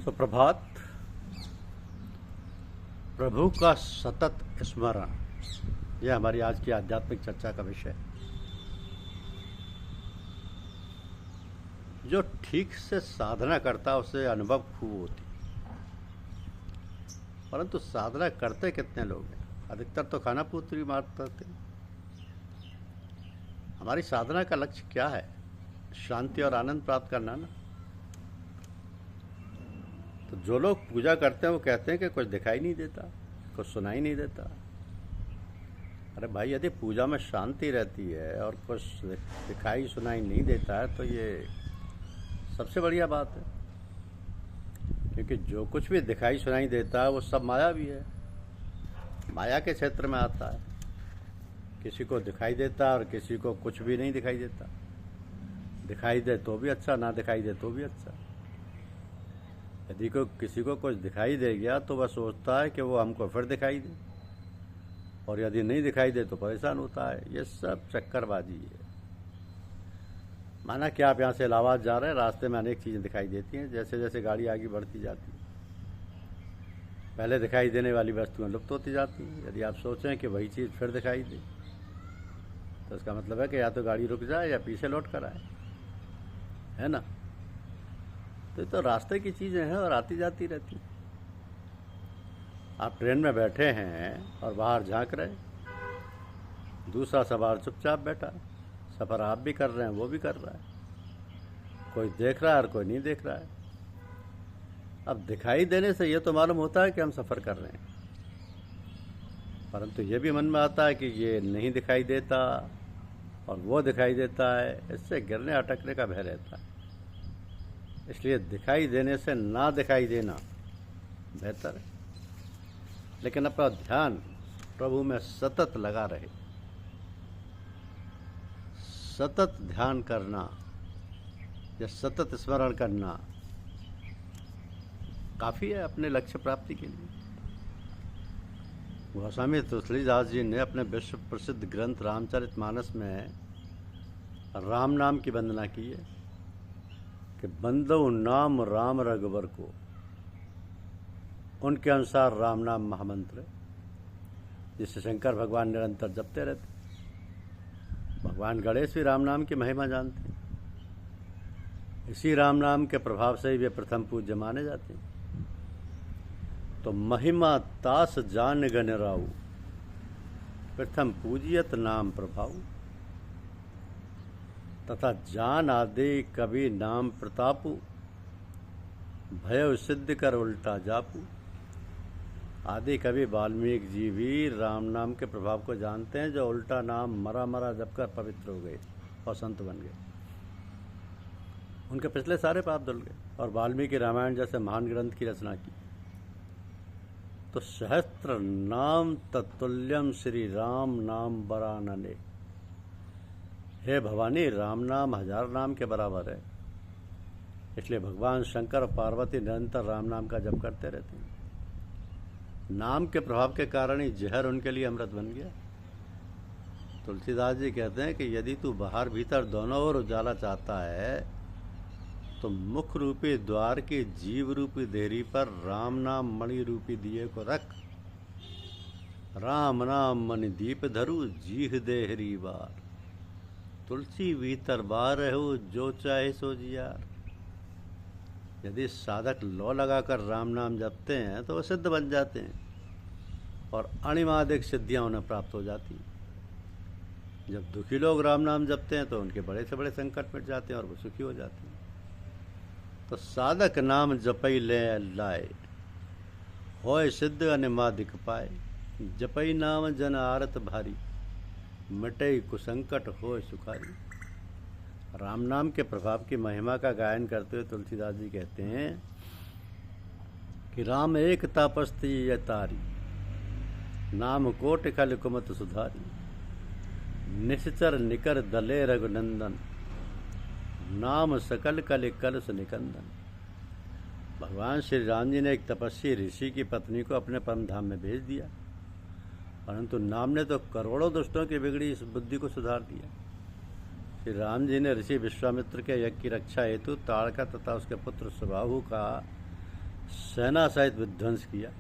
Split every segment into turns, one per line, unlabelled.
सुप्रभात। प्रभु का सतत स्मरण, यह हमारी आज की आध्यात्मिक चर्चा का विषय है। जो ठीक से साधना करता है उसे अनुभव खूब होती, परंतु साधना करते कितने लोग हैं? अधिकतर तो खाना पूत्री मारते। हमारी साधना का लक्ष्य क्या है? शांति और आनंद प्राप्त करना ना। तो जो लोग पूजा करते हैं वो कहते हैं कि कुछ दिखाई नहीं देता, कुछ सुनाई नहीं देता। अरे भाई, यदि पूजा में शांति रहती है और कुछ दिखाई सुनाई नहीं देता है तो ये सबसे बढ़िया बात है, क्योंकि जो कुछ भी दिखाई सुनाई देता है वो सब माया भी है, माया के क्षेत्र में आता है। किसी को दिखाई देता और किसी को कुछ भी नहीं दिखाई देता। दिखाई दे तो भी अच्छा, ना दिखाई दे तो भी अच्छा। यदि किसी को कुछ दिखाई दे गया तो वह सोचता है कि वो हमको फिर दिखाई दे, और यदि नहीं दिखाई दे तो परेशान होता है। ये सब चक्करबाजी है। माना कि आप यहाँ से इलाहाबाद जा रहे हैं, रास्ते में अनेक चीज़ें दिखाई देती हैं। जैसे जैसे गाड़ी आगे बढ़ती जाती है, पहले दिखाई देने वाली वस्तुएं लुप्त होती जाती हैं। यदि आप सोचें कि वही चीज़ फिर दिखाई दे तो इसका मतलब है कि या तो गाड़ी रुक जाए या पीछे लौट कर आए, है ना। तो रास्ते की चीज़ें हैं और आती जाती रहती। आप ट्रेन में बैठे हैं और बाहर झांक रहे, दूसरा सवार चुपचाप बैठा। सफ़र आप भी कर रहे हैं, वो भी कर रहा है। कोई देख रहा है और कोई नहीं देख रहा है। अब दिखाई देने से ये तो मालूम होता है कि हम सफ़र कर रहे हैं, परंतु ये भी मन में आता है कि ये नहीं दिखाई देता और वो दिखाई देता है। इससे गिरने अटकने का भय रहता है। इसलिए दिखाई देने से ना दिखाई देना बेहतर है, लेकिन अपना ध्यान प्रभु में सतत लगा रहे। सतत ध्यान करना या सतत स्मरण करना काफ़ी है अपने लक्ष्य प्राप्ति के लिए। गोस्वामी तुलसीदास जी ने अपने विश्व प्रसिद्ध ग्रंथ रामचरितमानस में राम नाम की वंदना की है कि बंदो नाम राम रघुवर को। उनके अनुसार राम नाम महामंत्र, जिसे शंकर भगवान निरंतर जपते रहते। भगवान गणेश भी राम नाम की महिमा जानते हैं। इसी राम नाम के प्रभाव से ही वे प्रथम पूज्य माने जाते हैं। तो महिमा तास जान गण राऊ, प्रथम पूजियत नाम प्रभाव। तथा जान आदि कवि नाम प्रतापु, भय सिद्ध कर उल्टा जापू। आदि कवि वाल्मीकि जी भी राम नाम के प्रभाव को जानते हैं, जो उल्टा नाम मरा मरा जपकर पवित्र हो गए और संत बन गए। उनके पिछले सारे पाप धुल गए और वाल्मीकि रामायण जैसे महान ग्रंथ की रचना की। तो सहस्त्र नाम तत्तुल्यम श्री राम नाम बरानने। हे भवानी, राम नाम हजार नाम के बराबर है। इसलिए भगवान शंकर और पार्वती निरंतर राम नाम का जप करते रहते हैं। नाम के प्रभाव के कारण ही जहर उनके लिए अमृत बन गया। तुलसीदास जी कहते हैं कि यदि तू बाहर भीतर दोनों ओर उजाला चाहता है तो मुख रूपी द्वार की जीव रूपी देहरी पर राम नाम मणि रूपी दिए को रख। राम नाम मणि दीप धरु जीह देहरी बार। तुलसी भीतर बार हो जो चाहे सो जियार। यदि साधक लौ लगाकर राम नाम जपते हैं तो वो सिद्ध बन जाते हैं और अणिमादिक सिद्धियां उन्हें प्राप्त हो जाती हैं। जब दुखी लोग राम नाम जपते हैं तो उनके बड़े से बड़े संकट मिट जाते हैं और वो सुखी हो जाते हैं। तो साधक नाम जपई ले लाए, होय सिद्ध अनिमादिक पाए। जपई नाम जन आरत भारी, मिटई कुसंकट होय सुखारी। राम नाम के प्रभाव की महिमा का गायन करते हुए तुलसीदास जी कहते हैं कि राम एक तापस्ती ये तारी, नाम कोटि कल कुमत सुधारी। निश्चर निकर दले रघुनंदन, नाम सकल कल कलश निकंदन। भगवान श्री राम जी ने एक तपस्वी ऋषि की पत्नी को अपने परम धाम में भेज दिया, परंतु नाम ने तो करोड़ों दुष्टों की बिगड़ी इस बुद्धि को सुधार दिया। श्री राम जी ने ऋषि विश्वामित्र के यज्ञ की रक्षा हेतु ताड़का तथा उसके पुत्र सुबाहु का सेना सहित विध्वंस किया,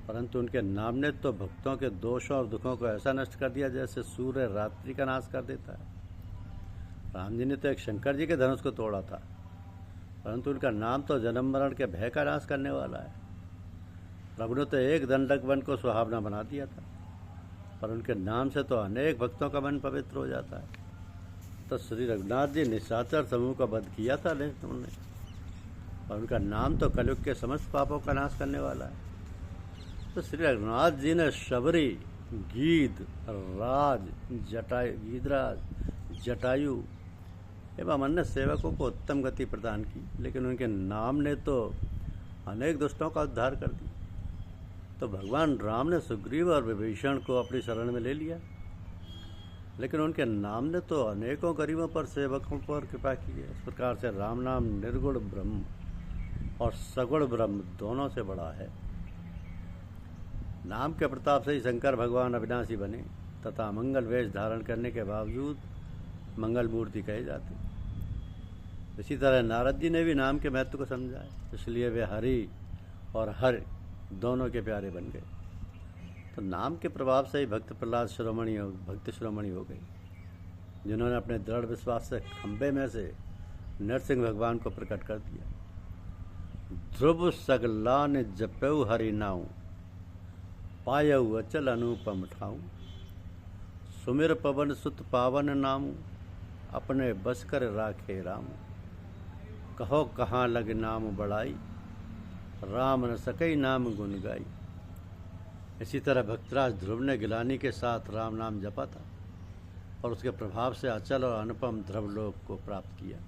परंतु उनके नाम ने तो भक्तों के दोषों और दुखों को ऐसा नष्ट कर दिया जैसे सूर्य रात्रि का नाश कर देता है। राम जी ने तो एक शंकर जी के धनुष को तोड़ा था, परंतु उनका नाम तो जन्म मरण के भय का नाश करने वाला है। प्रभु ने तो एक दंडक वन को सुहावना बना दिया था, पर उनके नाम से तो अनेक भक्तों का मन पवित्र हो जाता है। तो श्री रघुनाथ जी निशाचर समूह का वध किया था उन्होंने, और उनका नाम तो कलयुग के समस्त पापों का नाश करने वाला है। तो श्री रघुनाथ जी ने शबरी, गीध राज, गीधराज, जटायु एवं अन्य सेवकों को उत्तम गति प्रदान की, लेकिन उनके नाम ने तो अनेक दुष्टों का उद्धार कर दिया। तो भगवान राम ने सुग्रीव और विभीषण को अपनी शरण में ले लिया, लेकिन उनके नाम ने तो अनेकों गरीबों पर, सेवकों पर कृपा की है। इस प्रकार से राम नाम निर्गुण ब्रह्म और सगुण ब्रह्म दोनों से बड़ा है। नाम के प्रताप से ही शंकर भगवान अविनाशी बने तथा मंगल वेश धारण करने के बावजूद मंगल मूर्ति कहे जाते। इसी तरह नारद जी ने भी नाम के महत्व को समझा है, इसलिए वे हरि और हर दोनों के प्यारे बन गए। तो नाम के प्रभाव से ही भक्त प्रहलाद भक्त शिरोमणि हो गए, जिन्होंने अपने दृढ़ विश्वास से खंबे में से नरसिंह भगवान को प्रकट कर दिया। ध्रुव सगलान जपऊ हरि नाऊ, पायऊ अचल अनुपम ठाऊ, सुमिर पवन सुत पावन नामू, अपने बस कर राखे राम, कहो कहाँ लग नाम बड़ाई, राम न सकई नाम गुन गाई। इसी तरह भक्तराज ध्रुव ने गिलानी के साथ राम नाम जपा था और उसके प्रभाव से अचल और अनुपम ध्रुवलोक को प्राप्त किया।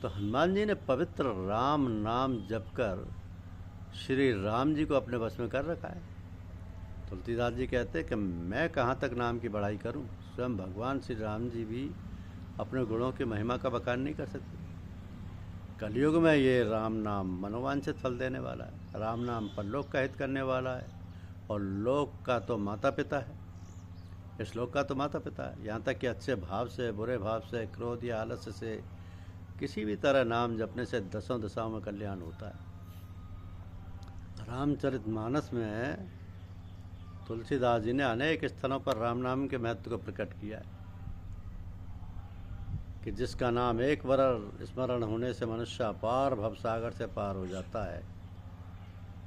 तो हनुमान जी ने पवित्र राम नाम जपकर श्री राम जी को अपने वश में कर रखा है। तुलसीदास जी कहते हैं कि मैं कहाँ तक नाम की बढ़ाई करूं, स्वयं भगवान श्री राम जी भी अपने गुणों की महिमा का बखान नहीं कर सकते। कलयुग में ये राम नाम मनोवांछित फल देने वाला है। राम नाम परलोक का हित करने वाला है और लोक का तो माता पिता है। इस लोक का तो माता पिता है। यहाँ तक कि अच्छे भाव से, बुरे भाव से, क्रोध या आलस्य से किसी भी तरह नाम जपने से दसों दिशाओं में कल्याण होता है। रामचरितमानस में तुलसीदास जी ने अनेक स्थलों पर राम नाम के महत्व को प्रकट किया है कि जिसका नाम एक बार स्मरण होने से मनुष्य अपार भवसागर से पार हो जाता है,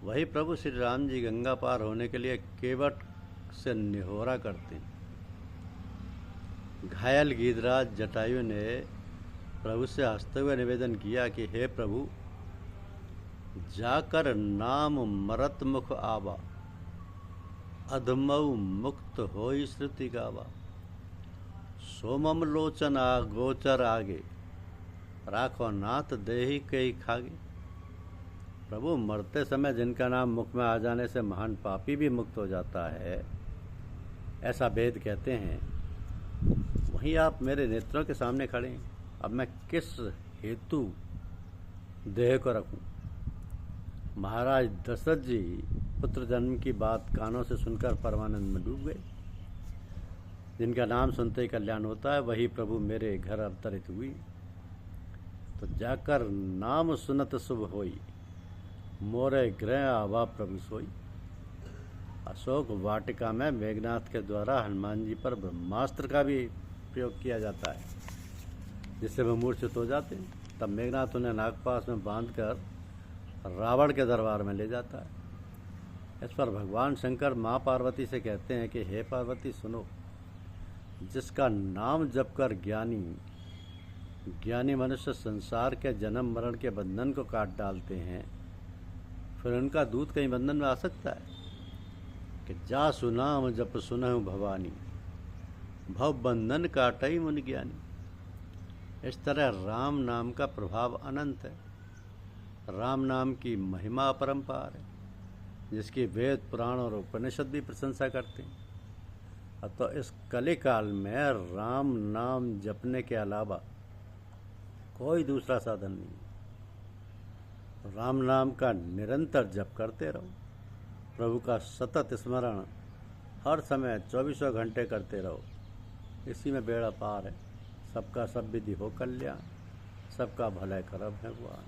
वही प्रभु श्री राम जी गंगा पार होने के लिए केवट से निहोरा करते हैं। घायल गीधराज जटायु ने प्रभु से हंसते हुए निवेदन किया कि हे प्रभु, जाकर नाम मरत मुख आवा, अधमऊ मुक्त होई श्रुति गावा, सोमम लोचन गोचर आगे, राखो नाथ देहि कई खागे। प्रभु, मरते समय जिनका नाम मुख में आ जाने से महान पापी भी मुक्त हो जाता है, ऐसा वेद कहते हैं। वहीं आप मेरे नेत्रों के सामने खड़े हैं, अब मैं किस हेतु देह को रखूं? महाराज दशरथ जी पुत्र जन्म की बात कानों से सुनकर परमानंद में डूब गए। जिनका नाम सुनते ही कल्याण होता है, वही प्रभु मेरे घर अवतरित हुई। तो जाकर नाम सुनत शुभ होई, मोरे गृह आवा प्रभु सोई। अशोक वाटिका में मेघनाथ के द्वारा हनुमान जी पर ब्रह्मास्त्र का भी प्रयोग किया जाता है, जिससे वे मूर्छित हो जाते हैं। तब मेघनाथ उन्हें नागपाश में बांधकर रावण के दरबार में ले जाता है। इस पर भगवान शंकर माँ पार्वती से कहते हैं कि हे पार्वती सुनो, जिसका नाम जपकर ज्ञानी मनुष्य संसार के जन्म मरण के बंधन को काट डालते हैं, फिर उनका दूत कहीं बंधन में आ सकता है? कि जा सुनाम जप सुनहु भवानी, भव बंधन काटई मुनि ज्ञानी। इस तरह राम नाम का प्रभाव अनंत है। राम नाम की महिमा अपरंपार है, जिसकी वेद पुराण और उपनिषद भी प्रशंसा करते हैं। तो इस कलिकाल में राम नाम जपने के अलावा कोई दूसरा साधन नहीं। राम नाम का निरंतर जप करते रहो, प्रभु का सतत स्मरण हर समय 24 घंटे करते रहो। इसी में बेड़ा पार है। सबका सब विधि हो कल्याण, सबका भला करब है भगवान।